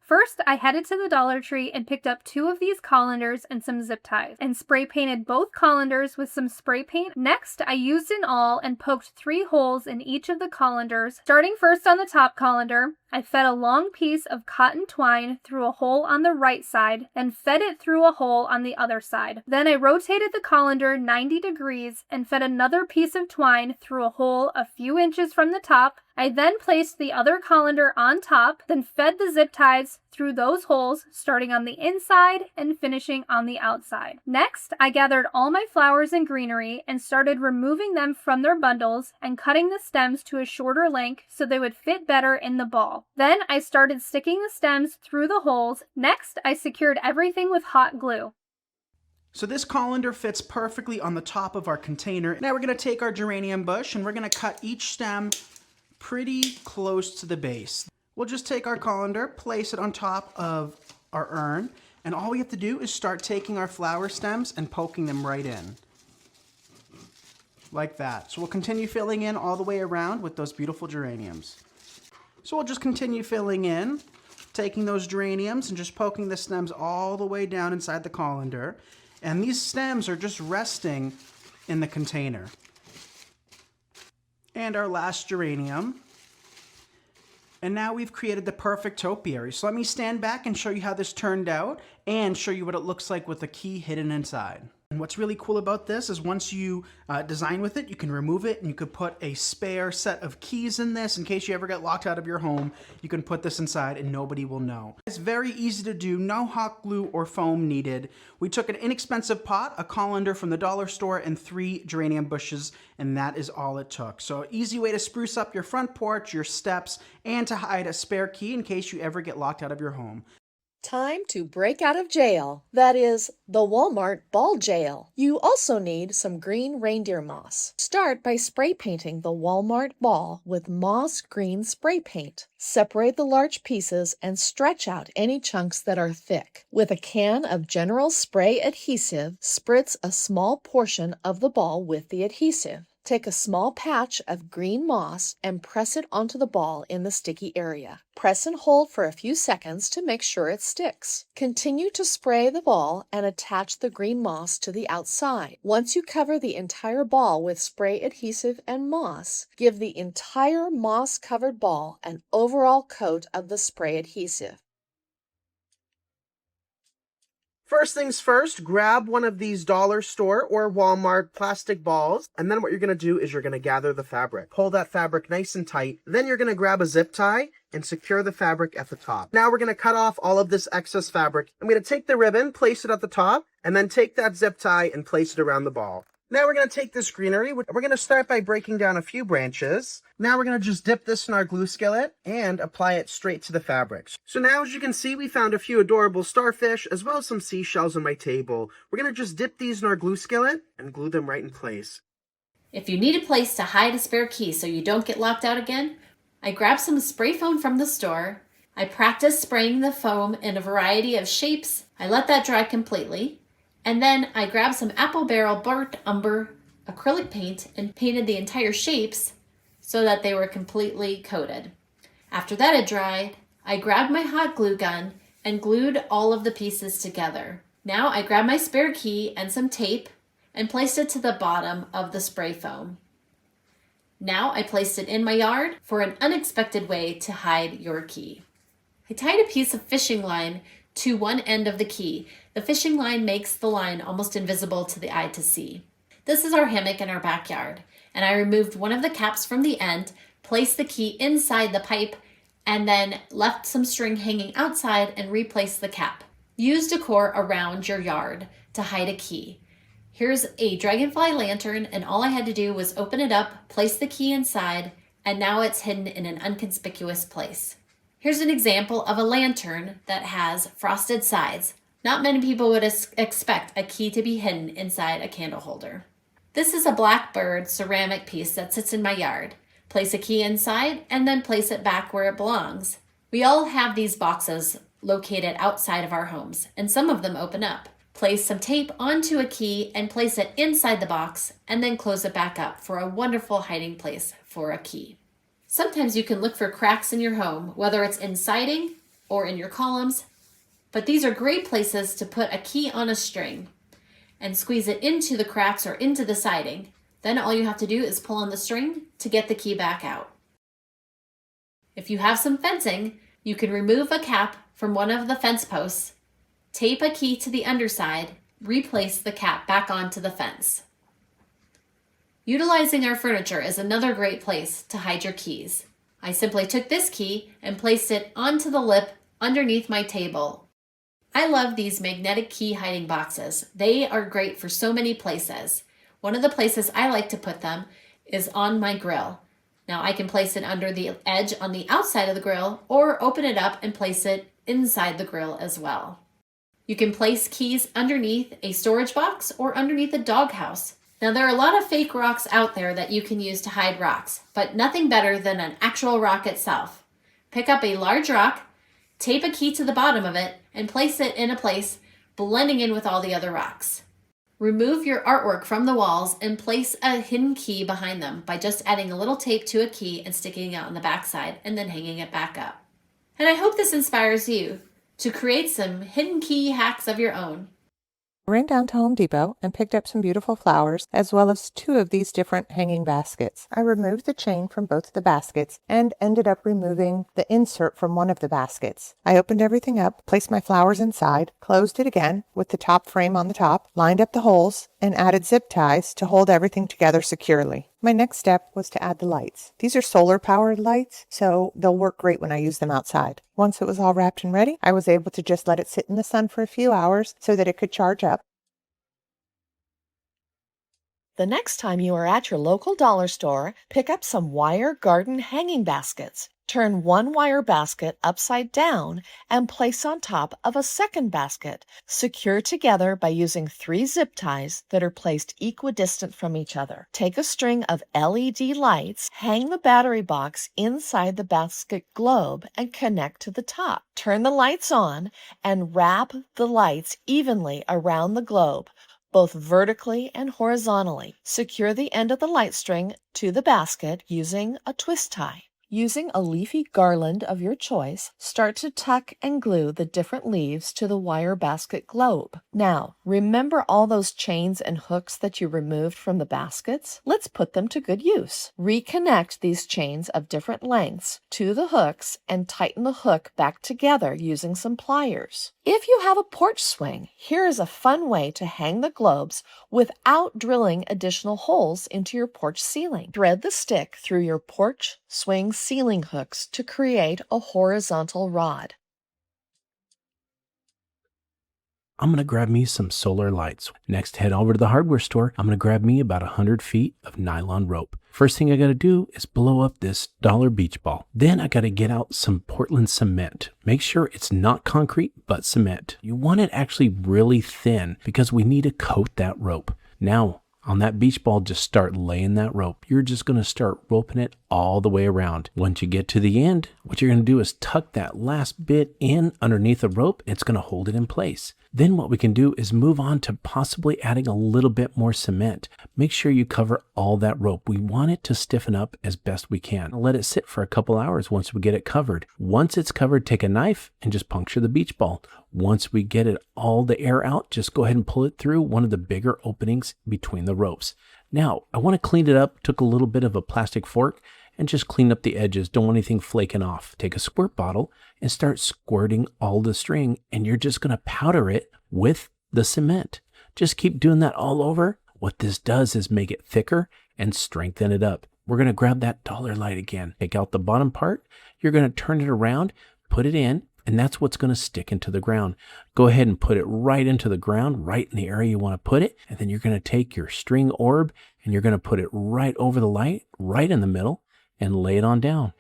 First, I headed to the Dollar Tree and picked up 2 of these colanders and some zip ties, and spray painted both colanders with some spray paint. Next, I used an awl and poked 3 holes in each of the colanders. Starting first on the top colander, I fed a long piece of cotton twine through a hole on the right side and fed it through a hole on the other side. Then I rotated the colander 90 degrees and fed another piece of twine through a hole a few inches from the top. I then placed the other colander on top, then fed the zip ties through those holes, starting on the inside and finishing on the outside. Next, I gathered all my flowers and greenery and started removing them from their bundles and cutting the stems to a shorter length so they would fit better in the ball. Then I started sticking the stems through the holes. Next, I secured everything with hot glue. So this colander fits perfectly on the top of our container. Now we're going to take our geranium bush and we're going to cut each stem pretty close to the base. We'll just take our colander, place it on top of our urn, and all we have to do is start taking our flower stems and poking them right in. Like that. So we'll continue filling in all the way around with those beautiful geraniums. So we'll just continue filling in, taking those geraniums and just poking the stems all the way down inside the colander. And these stems are just resting in the container. And our last geranium. And now we've created the perfect topiary. So let me stand back and show you how this turned out and show you what it looks like with the key hidden inside. And what's really cool about this is once you design with it, you can remove it and you could put a spare set of keys in this in case you ever get locked out of your home. You can put this inside and nobody will know. It's very easy to do, no hot glue or foam needed. We took an inexpensive pot, a colander from the dollar store, and 3 geranium bushes, and that is all it took. So easy way to spruce up your front porch, your steps, and to hide a spare key in case you ever get locked out of your home. Time to break out of jail. That is, the Walmart ball jail. You also need some green reindeer moss. Start by spray painting the Walmart ball with moss green spray paint. Separate the large pieces and stretch out any chunks that are thick. With a can of general spray adhesive, spritz a small portion of the ball with the adhesive. Take a small patch of green moss and press it onto the ball in the sticky area. Press and hold for a few seconds to make sure it sticks. Continue to spray the ball and attach the green moss to the outside. Once you cover the entire ball with spray adhesive and moss, give the entire moss-covered ball an overall coat of the spray adhesive. First things first, grab one of these dollar store or Walmart plastic balls, and then what you're going to do is you're going to gather the fabric. Pull that fabric nice and tight. Then you're going to grab a zip tie and secure the fabric at the top. Now we're going to cut off all of this excess fabric. I'm going to take the ribbon, place it at the top, and then take that zip tie and place it around the ball. Now we're going to take this greenery. We're going to start by breaking down a few branches. Now we're going to just dip this in our glue skillet and apply it straight to the fabric. So now, as you can see, we found a few adorable starfish as well as some seashells on my table. We're going to just dip these in our glue skillet and glue them right in place. If you need a place to hide a spare key so you don't get locked out again, I grabbed some spray foam from the store. I practiced spraying the foam in a variety of shapes. I let that dry completely. And then I grabbed some apple barrel burnt umber acrylic paint and painted the entire shapes so that they were completely coated. After that had dried, I grabbed my hot glue gun and glued all of the pieces together. Now I grabbed my spare key and some tape and placed it to the bottom of the spray foam. Now I placed it in my yard for an unexpected way to hide your key. I tied a piece of fishing line to one end of the key. The fishing line makes the line almost invisible to the eye to see. This is our hammock in our backyard, and I removed one of the caps from the end, placed the key inside the pipe, and then left some string hanging outside and replaced the cap. Use decor around your yard to hide a key. Here's a dragonfly lantern, and all I had to do was open it up, place the key inside, and now it's hidden in an inconspicuous place. Here's an example of a lantern that has frosted sides. Not many people would expect a key to be hidden inside a candle holder. This is a blackbird ceramic piece that sits in my yard. Place a key inside and then place it back where it belongs. We all have these boxes located outside of our homes, and some of them open up. Place some tape onto a key and place it inside the box and then close it back up for a wonderful hiding place for a key. Sometimes you can look for cracks in your home, whether it's in siding, or in your columns, but these are great places to put a key on a string and squeeze it into the cracks or into the siding. Then all you have to do is pull on the string to get the key back out. If you have some fencing, you can remove a cap from one of the fence posts, tape a key to the underside, replace the cap back onto the fence. Utilizing our furniture is another great place to hide your keys. I simply took this key and placed it onto the lip underneath my table. I love these magnetic key hiding boxes. They are great for so many places. One of the places I like to put them is on my grill. Now I can place it under the edge on the outside of the grill or open it up and place it inside the grill as well. You can place keys underneath a storage box or underneath a doghouse. Now there are a lot of fake rocks out there that you can use to hide rocks, but nothing better than an actual rock itself. Pick up a large rock, tape a key to the bottom of it, and place it in a place, blending in with all the other rocks. Remove your artwork from the walls and place a hidden key behind them by just adding a little tape to a key and sticking it out on the backside and then hanging it back up. And I hope this inspires you to create some hidden key hacks of your own. I ran down to Home Depot and picked up some beautiful flowers as well as 2 of these different hanging baskets. I removed the chain from both of the baskets and ended up removing the insert from one of the baskets. I opened everything up, placed my flowers inside, closed it again with the top frame on the top, lined up the holes, and added zip ties to hold everything together securely. My next step was to add the lights. These are solar powered lights, so they'll work great when I use them outside. Once it was all wrapped and ready, I was able to just let it sit in the sun for a few hours so that it could charge up. The next time you are at your local dollar store, pick up some wire garden hanging baskets. Turn one wire basket upside down and place on top of a second basket. Secure together by using 3 zip ties that are placed equidistant from each other. Take a string of LED lights, hang the battery box inside the basket globe, and connect to the top. Turn the lights on and wrap the lights evenly around the globe, both vertically and horizontally. Secure the end of the light string to the basket using a twist tie. Using a leafy garland of your choice, start to tuck and glue the different leaves to the wire basket globe. Now, remember all those chains and hooks that you removed from the baskets? Let's put them to good use. Reconnect these chains of different lengths to the hooks and tighten the hook back together using some pliers. If you have a porch swing, here is a fun way to hang the globes without drilling additional holes into your porch ceiling. Thread the stick through your porch swing ceiling hooks to create a horizontal rod. I'm going to grab me some solar lights. Next, head over to the hardware store. I'm going to grab me about 100 feet of nylon rope. First thing I got to do is blow up this dollar beach ball. Then I got to get out some Portland cement. Make sure it's not concrete, but cement. You want it actually really thin because we need to coat that rope. Now, on that beach ball, just start laying that rope. You're just going to start roping it all the way around. Once you get to the end, what you're going to do is tuck that last bit in underneath the rope. It's going to hold it in place. Then what we can do is move on to possibly adding a little bit more cement. Make sure you cover all that rope. We want it to stiffen up as best we can. Let it sit for a couple hours once we get it covered. Once it's covered, take a knife and just puncture the beach ball. Once we get it all the air out, just go ahead and pull it through one of the bigger openings between the ropes. Now, I want to clean it up. Took a little bit of a plastic fork and just clean up the edges. Don't want anything flaking off. Take a squirt bottle and start squirting all the string, and you're just going to powder it with the cement. Just keep doing that all over. What this does is make it thicker and strengthen it up. We're going to grab that dollar light again. Take out the bottom part. You're going to turn it around, put it in, and that's what's going to stick into the ground. Go ahead and put it right into the ground, right in the area you want to put it. And then you're going to take your string orb and you're going to put it right over the light, right in the middle, and lay it on down.